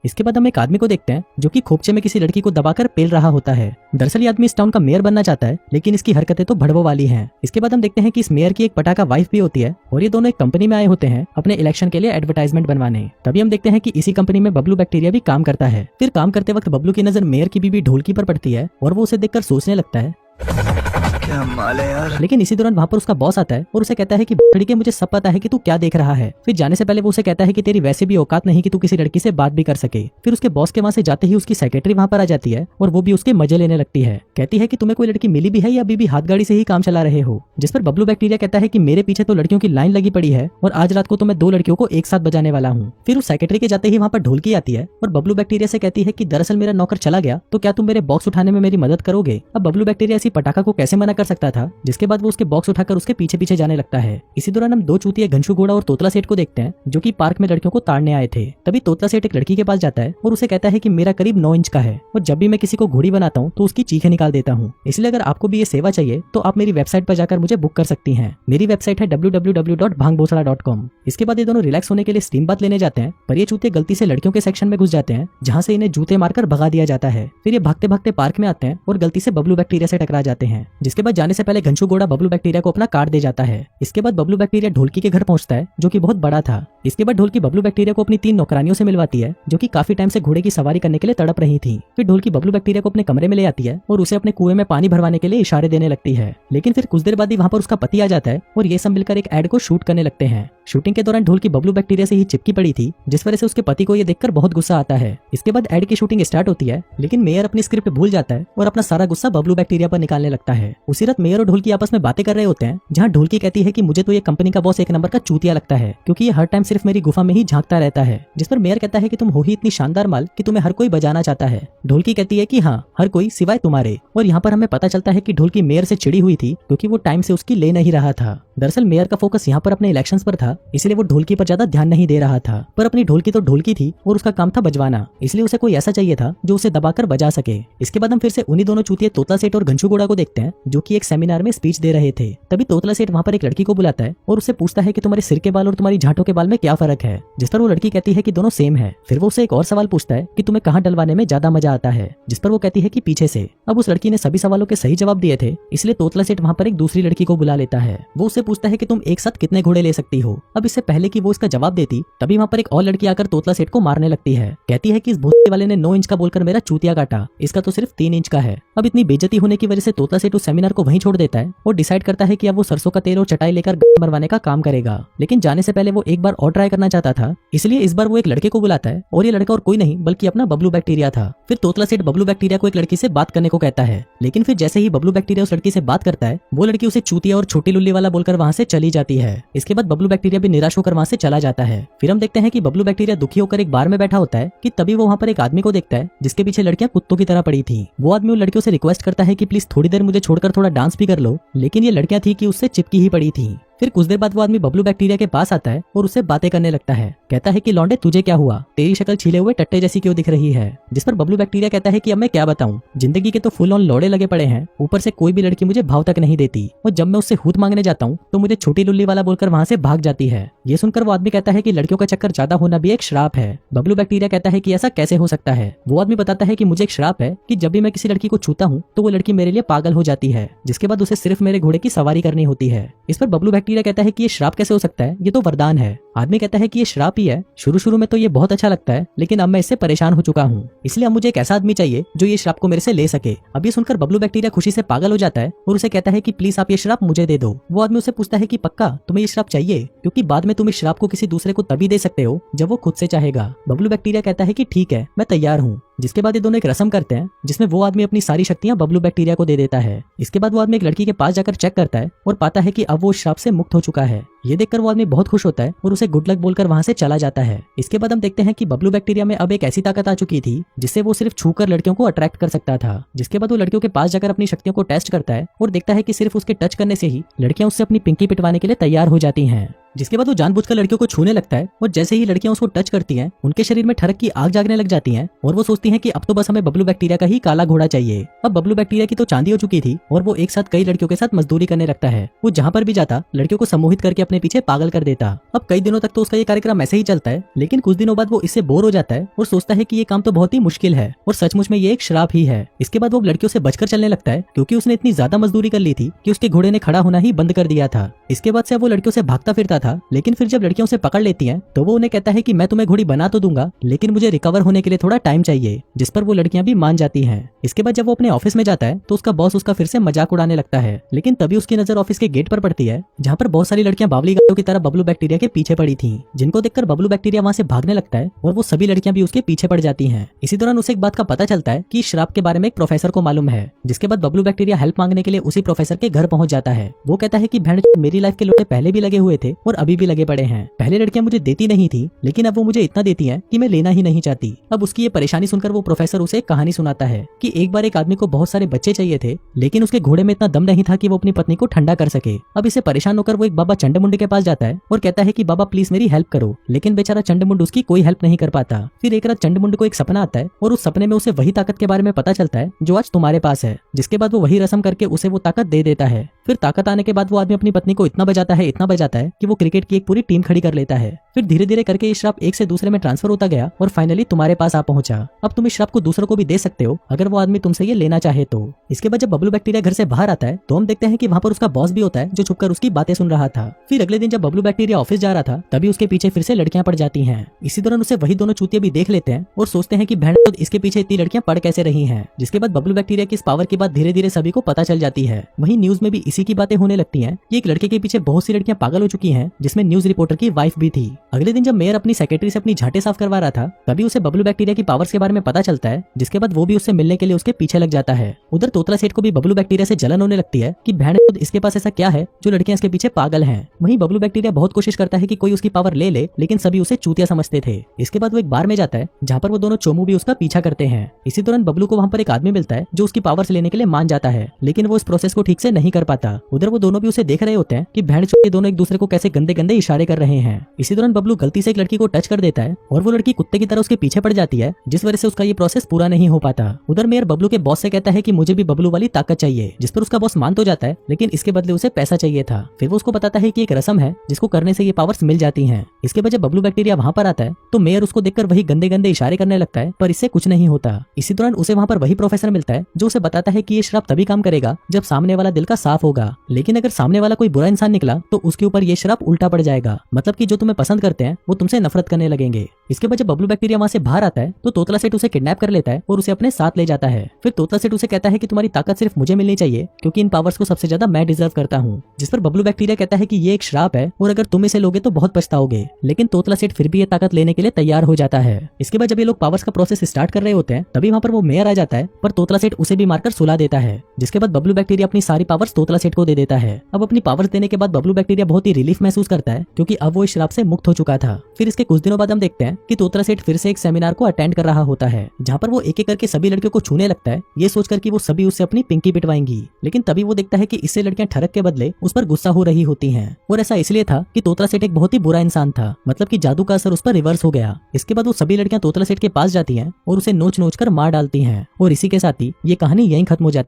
इसके बाद हम एक आदमी को देखते हैं जो कि खोपचे में किसी लड़की को दबाकर पेल रहा होता है। दरअसल ये आदमी इस टाउन का मेयर बनना चाहता है, लेकिन इसकी हरकतें तो भड़वों वाली हैं। इसके बाद हम देखते हैं कि इस मेयर की एक पटाखा वाइफ भी होती है और ये दोनों एक कंपनी में आए होते हैं अपने इलेक्शन के लिए एडवर्टाइजमेंट बनवाने। तभी हम देखते हैं कि इसी कंपनी में बबलू बैक्टीरिया भी काम करता है। फिर काम करते वक्त बबलू की नजर मेयर की बीवी ढोलकी पर पड़ती है और वो उसे देखकर सोचने लगता है, क्या माल है यार। लेकिन इसी दौरान वहाँ पर उसका बॉस आता है और उसे कहता है कि लड़के मुझे सब पता है कि तू क्या देख रहा है। फिर जाने से पहले वो उसे कहता है कि तेरी वैसे भी औकात नहीं कि तू किसी लड़की से बात भी कर सके। फिर उसके बॉस के वहाँ से जाते ही उसकी सेक्रेटरी वहाँ पर आ जाती है और वो भी उसके मजे लेने लगती है। कहती है कि तुम्हें कोई लड़की मिली भी है या अभी भी हाथ गाड़ी से ही काम चला रहे हो। जिस पर बबलू बैक्टीरिया कहता है कि मेरे पीछे तो लड़कियों की लाइन लगी पड़ी है और आज रात को तो मैं 2 लड़कियों को एक साथ बजाने वाला हूँ। फिर उस सेक्रेटरी के जाते ही वहाँ पर ढोलकी आती है और बबलू बैक्टीरिया से कहती है कि दरअसल मेरा नौकर चला गया, तो क्या तुम मेरे बॉक्स उठाने में मेरी मदद करोगे। अब बबलू बैक्टीरिया इसी पटाखा को कैसे मना कर सकता था, जिसके बाद वो उसके बॉक्स उठाकर उसके पीछे पीछे जाने लगता है। इसी दौरान हम 2 चूतिया घनशू घोड़ा और तोतला सेठ को देखते हैं जो कि पार्क में लड़कियों को ताड़ने आए थे। तभी तोतला सेठ एक लड़की के पास जाता है और उसे कहता है कि मेरा करीब 9 इंच का है और जब भी मैं किसी को घोड़ी बनाता हूँ तो उसकी चीखें निकाल देता हूँ। इसलिए अगर आपको भी ये सेवा चाहिए तो आप मेरी वेबसाइट पर जाकर मुझे बुक कर सकती हैं। मेरी वेबसाइट है www.bhangbochada.com। इसके बाद ये दोनों रिलैक्स होने के लिए स्टीम बाथ लेने जाते हैं, पर ये चूते गलती से लड़कियों के सेक्शन में घुस जाते हैं जहाँ से इन्हें जूते मारकर भगा दिया जाता है। फिर ये भागते भागते पार्क में आते हैं और गलती से बबलू बैक्टीरिया से टकरा जाते हैं, जिसके बाद जाने से पहले घनशू घोड़ा बबलू बैक्टीरिया को अपना काट दे जाता है। इसके बाद बबलू बैक्टीरिया ढोलकी के घर पहुंचता है जो कि बहुत बड़ा था। इसके बाद ढोलकी बबलू बैक्टीरिया को अपनी 3 नौकरानियों से मिलवाती है जो कि काफी टाइम से घोड़े की सवारी करने के लिए तड़प रही थी। फिर ढोलकी बबलू बैक्टीरिया को अपने कमरे में ले आती है और उसे अपने कुएं में पानी भरवाने के लिए इशारे देने लगती है। लेकिन फिर कुछ देर बाद ही वहाँ पर उसका पति आ जाता है और ये सब मिलकर एक एड को शूट करने लगते हैं। शूटिंग के दौरान ढोलकी बबलू बैक्टीरिया से ही चिपकी पड़ी थी, जिस वजह से उसके पति को ये देखकर बहुत गुस्सा आता है। इसके बाद एड की शूटिंग स्टार्ट होती है, लेकिन मेयर अपनी स्क्रिप्ट भूल जाता है और अपना सारा गुस्सा बबलू बैक्टीरिया पर निकालने लगता है। उसी रात मेयर और ढोलकी आपस में बातें कर रहे होते हैं, जहाँ ढोलकी कहती है कि मुझे तो ये कंपनी का बॉस एक नंबर का चूतिया लगता है, क्योंकि ये हर टाइम सिर्फ मेरी गुफा में ही झांकता रहता है। जिस पर मेयर कहता है कि तुम हो ही इतनी शानदार माल कि तुम्हें हर कोई बजाना चाहता है। ढोलकी कहती है कि हाँ, हर कोई सिवाय तुम्हारे। और यहाँ पर हमें पता चलता है कि ढोलकी मेयर से चिड़ी हुई थी क्योंकि वो टाइम से उसकी ले नहीं रहा था। दरअसल मेयर का फोकस यहाँ पर अपने इलेक्शंस पर था, इसलिए वो ढोलकी पर ज्यादा ध्यान नहीं दे रहा था। पर अपनी ढोलकी तो ढोलकी थी और उसका काम था बजवाना, इसलिए उसे कोई ऐसा चाहिए था जो उसे दबाकर बजा सके। इसके बाद हम फिर से उन्हीं दोनों चूतिए तोतला सेठ और घनशू घोड़ा को देखते हैं जो कि एक सेमिनार में स्पीच दे रहे थे। तभी तोतला सेठ वहाँ पर एक लड़की को बुलाता है और उससे पूछता है कि तुम्हारे सिर के बाल और तुम्हारी झांटों के बाल में क्या फर्क है। जिस पर वो लड़की कहती है कि दोनों सेम है। फिर वो उससे एक और सवाल पूछता है कि तुम्हें कहाँ डलवाने में ज्यादा मजा आता है, जिस पर वो कहती है कि पीछे से। अब उस लड़की ने सभी सवालों के सही जवाब दिए थे, इसलिए तोतला सेठ वहाँ पर एक दूसरी लड़की को बुला लेता है। वो उससे पूछता है कि तुम एक साथ कितने घोड़े ले सकती हो। अब इससे पहले कि वो इसका जवाब देती, तभी वहाँ पर एक और लड़की आकर तोतला सेठ को मारने लगती है। कहती है कि इस भूत वाले ने 9 इंच का बोलकर मेरा चूतिया काटा, इसका तो सिर्फ 3 इंच का है। अब इतनी बेइज्जती होने की वजह से तोतला सेठ उस सेमिनार को वहीं छोड़ देता है और डिसाइड करता है कि अब वो सरसों का तेल और चटाई लेकर मरवाने का काम करेगा। लेकिन जाने से पहले वो एक बार और ट्राई करना चाहता था, इसलिए इस बार वो एक लड़के को बुलाता है और ये लड़का और कोई नहीं बल्कि अपना बबलू बैक्टीरिया था। फिर तोतला सेठ बबलू बैक्टीरिया को एक लड़की से बात करने को कहता है, लेकिन फिर जैसे ही बबलू बैक्टीरिया उस लड़की से बात करता है, वो लड़की उसे चूतिया और छोटी लुल्ली वाला बोलकर वहाँ से चली जाती है। इसके बाद बबलू बैक्टीरिया भी निराश होकर वहाँ से चला जाता है। फिर हम देखते हैं कि बबलू बैक्टीरिया दुखी होकर एक बार में बैठा होता है कि तभी वो वहाँ पर एक आदमी को देखता है जिसके पीछे लड़कियां कुत्तों की तरह पड़ी थी। वो आदमी उन लड़कियों से रिक्वेस्ट करता है कि प्लीज थोड़ी देर मुझे छोड़कर थोड़ा डांस भी कर लो, लेकिन ये लड़कियां थी कि उससे चिपकी ही पड़ी थी। फिर कुछ देर बाद वो आदमी बबलू बैक्टीरिया के पास आता है और उससे बातें करने लगता है। कहता है कि लौंडे तुझे क्या हुआ, तेरी शक्ल छीले हुए टट्टे जैसी क्यों दिख रही है। जिस पर बबलू बैक्टीरिया कहता है कि अब मैं क्या बताऊं, जिंदगी के तो फुल ऑन लौड़े लगे पड़े हैं, ऊपर से कोई भी लड़की मुझे भाव तक नहीं देती और जब मैं उससे हूत मांगने जाता हूँ तो मुझे छोटी लुल्ली वाला बोलकर वहाँ से भाग जाती है। ये सुनकर वो आदमी कहता है कि लड़कियों का चक्कर ज्यादा होना भी एक श्राप है। बबलू बैक्टीरिया कहता है कि ऐसा कैसे हो सकता है। वो आदमी बताता है कि मुझे एक श्राप है कि जब भी मैं किसी लड़की को छूता हूँ तो वो लड़की मेरे लिए पागल हो जाती है, जिसके बाद उसे सिर्फ मेरे घोड़े की सवारी करनी होती है। इस पर बबलू बैक्टीरिया कहता है कि ये श्राप कैसे हो सकता है, ये तो वरदान है। आदमी कहता है कि ये श्राप ही है। शुरू में तो ये बहुत अच्छा लगता है, लेकिन अब मैं इससे परेशान हो चुका हूँ, इसलिए अब मुझे एक ऐसा आदमी चाहिए जो ये श्राप को मेरे से ले सके। अब ये सुनकर बबलू बैक्टीरिया खुशी से पागल हो जाता है और उसे कहता है कि प्लीज आप ये श्राप मुझे दे दो। वो आदमी उसे पूछता है कि पक्का तुम्हें ये श्राप चाहिए, क्योंकि बाद में तुम इस श्राप को किसी दूसरे को तभी दे सकते हो जब वो खुद से चाहेगा। बबलू बैक्टीरिया कहता है कि ठीक है, मैं तैयार हूँ। जिसके बाद ये दोनों एक रस्म करते हैं जिसमें वो आदमी अपनी सारी शक्तियां बबलू बैक्टीरिया को दे देता है। इसके बाद वो आदमी एक लड़की के पास जाकर चेक करता है और पाता है कि अब वो श्राप से मुक्त हो चुका है। ये देखकर वो आदमी बहुत खुश होता है और उसे गुड लक बोलकर वहां से चला जाता है। इसके बाद हम देखते हैं कि बबलू बैक्टीरिया में अब एक ऐसी ताकत आ चुकी थी जिससे वो सिर्फ छूकर लड़कियों को अट्रैक्ट कर सकता था। जिसके बाद वो लड़कियों के पास जाकर अपनी शक्तियों को टेस्ट करता है और देखता है कि सिर्फ उसके टच करने से ही लड़कियां उससे अपनी पिंकी पिटवाने के लिए तैयार हो जाती हैं। जिसके बाद वो जानबूझकर लड़कियों को छूने लगता है और जैसे ही लड़कियां उसको टच करती हैं उनके शरीर में ठरक की आग जागने लग जाती है और वो सोचती है कि अब तो बस हमें बबलू बैक्टीरिया का ही काला घोड़ा चाहिए। अब बबलू बैक्टीरिया की तो चांदी हो चुकी थी और वो एक साथ कई लड़कियों के साथ मजदूरी करने लगता है। वो जहाँ पर भी जाता लड़कियों को सम्मोहित करके अपने पीछे पागल कर देता। अब कई दिनों तक तो उसका ये कार्यक्रम ऐसे ही चलता है, लेकिन कुछ दिनों बाद वो इससे बोर हो जाता है और सोचता है कि ये काम तो बहुत ही मुश्किल है और सचमुच में ये एक श्राप ही है। इसके बाद वो लड़कियों से बचकर चलने लगता है क्योंकि उसने इतनी ज्यादा मजदूरी कर ली थी कि उसके घोड़े ने खड़ा होना ही बंद कर दिया था। इसके बाद से वो लड़कियों से भागता फिरता था, लेकिन फिर जब लड़कियों से पकड़ लेती हैं तो वो उन्हें कहता है कि मैं तुम्हें घोड़ी बना तो दूंगा, लेकिन मुझे रिकवर होने के लिए थोड़ा टाइम चाहिए, जिस पर वो लड़कियां भी मान जाती हैं। इसके बाद जब वो अपने ऑफिस में जाता है तो उसका बॉस उसका फिर से मजाक उड़ाने लगता है, लेकिन तभी उसकी नजर ऑफिस के गेट पर पड़ती है जहाँ पर बहुत सारी लड़कियां बावली गायों की तरह बबलू बैक्टीरिया के पीछे पड़ी थी, जिनको देखकर बबलू बैक्टीरिया वहाँ से भागने लगता है और वो सभी लड़कियां भी उसके पीछे पड़ जाती हैं। इसी दौरान उसे एक बात का पता चलता है कि श्राप के बारे में एक प्रोफेसर को मालूम है, जिसके बाद बबलू बैक्टीरिया हेल्प मांगने के लिए उसी प्रोफेसर के घर पहुंच जाता है। वो कहता है कि बहन मेरी लाइफ के लोटे पहले भी लगे हुए थे और अभी भी लगे पड़े हैं। पहले लड़कियां मुझे देती नहीं थी, लेकिन अब वो मुझे इतना देती हैं कि मैं लेना ही नहीं चाहती। अब उसकी ये परेशानी सुनकर वो प्रोफेसर उसे एक कहानी सुनाता है कि एक बार एक आदमी को बहुत सारे बच्चे चाहिए थे, लेकिन उसके घोड़े में इतना दम नहीं था कि वो अपनी पत्नी को ठंडा कर सके। अब इसे परेशान होकर वो एक बाबा चंडमुंड के पास जाता है और कहता है कि बाबा प्लीज मेरी हेल्प करो, लेकिन बेचारा चंडमुंड उसकी कोई हेल्प नहीं कर पाता। फिर एक रात चंडमुंड को एक सपना आता है और उस सपने में उसे वही ताकत के बारे में पता चलता है जो आज तुम्हारे पास है, जिसके बाद वो वही रस्म करके उसे वो ताकत दे देता है। फिर ताकत आने के बाद वो आदमी अपनी पत्नी को इतना बजाता है कि वो क्रिकेट की एक पूरी टीम खड़ी कर लेता है। फिर धीरे धीरे करके ये श्राप एक से दूसरे में ट्रांसफर होता गया और फाइनली तुम्हारे पास आ पहुंचा। अब तुम इस श्राप को दूसरों को भी दे सकते हो अगर वो आदमी तुमसे ये लेना चाहे तो। इसके बाद जब बबलू बैक्टीरिया घर से बाहर आता है तो हम देखते हैं कि वहाँ पर उसका बॉस भी होता है जो छुपकर उसकी बातें सुन रहा था। फिर अगले दिन जब बबलू बैक्टीरिया ऑफिस जा रहा था तभी उसके पीछे फिर से लड़कियां पड़ जाती हैं। इसी दौरान उसे वही दोनों चूतिया भी देख लेते हैं और सोचते हैं कि बहन इसके पीछे इतनी लड़कियां पड़ कैसे रही हैं। जिसके बाद बबलू बैक्टीरिया की इस पावर की बात धीरे धीरे सभी को पता चल जाती है। वहीं न्यूज में भी इसी की बातें होने लगती हैं कि एक लड़के के पीछे बहुत सी लड़कियां पागल हो चुकी हैं, जिसमें न्यूज रिपोर्टर की वाइफ भी थी। अगले दिन जब मेयर अपनी सेक्रेटरी से अपनी झाटे साफ करवा रहा था तभी उसे बबलू बैक्टीरिया की पावर्स के बारे में पता चलता है, जिसके बाद वो भी उससे मिलने के लिए उसके पीछे लग जाता है। उधर तोतला सेठ को भी बबलू बैक्टीरिया से जलन होने लगती है कि बहन इसके पास ऐसा क्या है जो लड़कियां इसके पीछे पागल हैं। वहीं बबलू बैक्टीरिया बहुत कोशिश करता है कि कोई उसकी पावर ले ले, लेकिन सभी उसे चूतिया समझते थे। इसके बाद वो एक बार में जाता है जहाँ पर वो दोनों चोमू भी उसका पीछा करते हैं। इसी दौरान बबलू को वहाँ पर एक आदमी मिलता है जो उसकी पावर्स लेने के लिए मान जाता है, लेकिन वो इस प्रोसेस को ठीक से नहीं कर पाता। उधर वो दोनों भी उसे देख रहे होते हैं कि बहन चोर दोनों एक दूसरे को कैसे गंदे गंदे इशारे कर रहे हैं। इसी दौरान बबलू गलती से एक लड़की को टच कर देता है और वो लड़की कुत्ते की तरह उसके पीछे पड़ जाती है, जिस वजह से उसका ये प्रोसेस पूरा नहीं हो पाता। उधर मेयर बबलू के बॉस से कहता है कि मुझे भी बबलू वाली ताकत चाहिए, जिस पर उसका बॉस मान तो जाता है, लेकिन इसके बदले उसे पैसा चाहिए था। फिर वो उसको बताता है कि एक रस्म है जिसको करने से ये पावर्स मिल जाती हैं। इसके बाद जब बबलू बैक्टीरिया वहाँ पर आता है तो मेयर उसको देखकर वही गंदे गंदे इशारे करने लगता है, पर इससे कुछ नहीं होता। इसी दौरान उसे वहाँ पर वही प्रोफेसर मिलता है जो उसे बताता है कि ये श्राप तभी काम करेगा जब सामने वाला दिल का साफ होगा, लेकिन अगर सामने वाला कोई बुरा इंसान निकला तो उसके ऊपर ये श्राप उल्टा पड़ जाएगा, मतलब कि जो तुम्हें पसंद करते हैं वो तुमसे नफरत करने लगेंगे। इसके बाद जब बबलू बैक्टीरिया वहाँ से बाहर आता है तो तोतला सेठ उसे किडनैप कर लेता है और उसे अपने साथ ले जाता है। फिर तोतला सेठ उसे कहता है कि तुम्हारी ताकत सिर्फ मुझे मिलनी चाहिए क्योंकि इन पावर्स को सबसे ज्यादा मैं डिजर्व करता हूँ, जिस पर बबलू बैक्टीरिया कहता है कि ये एक श्राप है और अगर तुम इसे लोगे तो बहुत पछताओगे, लेकिन तोतला सेठ फिर भी ये ताकत लेने के लिए तैयार हो जाता है। इसके बाद जब ये लोग पावर्स का प्रोसेस स्टार्ट कर रहे होते हैं तभी वहाँ पर वो मेयर आ जाता है, पर तोतला सेठ उसे भी मारकर सुला देता है, जिसके बाद बबलू बैक्टीरिया अपनी सारी पावर्स तोतला सेठ को दे देता है। अब अपनी पावर्स देने के बाद बबलू बैक्टीरिया बहुत ही रिलीफ महसूस करता है क्योंकि अब वो इस श्राप से मुक्त हो चुका था। फिर इसके कुछ दिनों बाद हम देखते हैं कि तोतला सेठ फिर से एक सेमिनार को अटेंड कर रहा होता है जहाँ पर वो एक एक करके सभी लड़कियों को छूने लगता है, ये सोचकर कि वो सभी उससे अपनी पिंकी पिटवाएंगी, लेकिन तभी वो देखता है कि इससे लड़कियां ठरक के बदले उस पर गुस्सा हो रही होती हैं। और ऐसा इसलिए था कि तोतला सेठ एक बहुत ही बुरा इंसान था, मतलब कि जादू का असर उस पर रिवर्स हो गया। इसके बाद वो सभी लड़कियां तोतला सेठ के पास जाती हैं और उसे नोच नोच कर मार डालती हैं। और इसी के साथ ही ये कहानी यहीं खत्म हो जाती है।